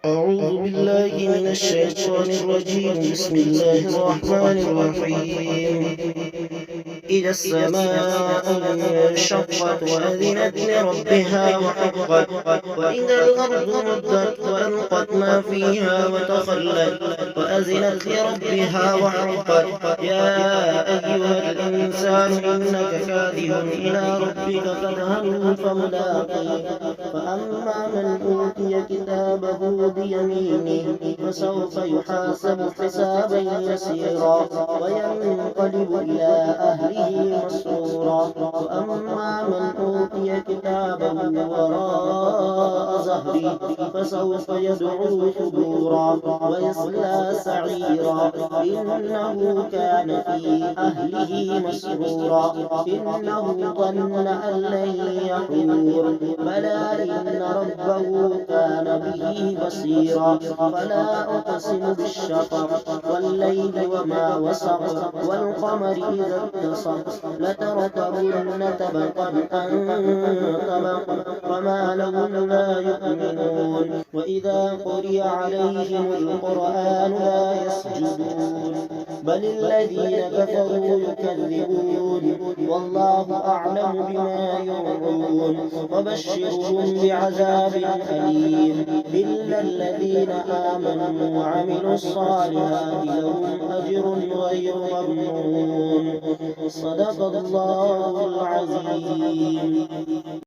أعوذ بالله من الشيطان الرجيم. بسم الله الرحمن الرحيم. إذا السماء انشقت وأذنت لربها وحقت، وإذا الأرض مدت وألقت ما فيها وتخلت وأذنت لربها وحقت. يا أيها الإنسان إنك كادح إلى ربك كدحا فملاقيه. فأما من أوتي كتابه بيمينه فسوف يحاسب حسابا يسيرا وينقلب إلى أهله مسرورا. وأما من أوتي كتابه وراء ظهره فسوف يدعو ثبورا ويصلى سعيرا إنه كان في أهله مسرورا إنه ظن أن لن يحور بلى إن ربه كان به بصيرا. فلا أقسم بالشفق والليل وما وسق والقمر إذا اتسق لتركبن طبقا عن طبق وما لهم لا يؤمنون. وإذا قرئ عليهم القرآن لا يسجدون بل الذين كفروا يكذبون والله أعلم بما يوعون. وبشرهم بعذاب أليم إلا الذين آمنوا وعملوا الصالحات لهم أجر غير ممنون. صدق الله العظيم.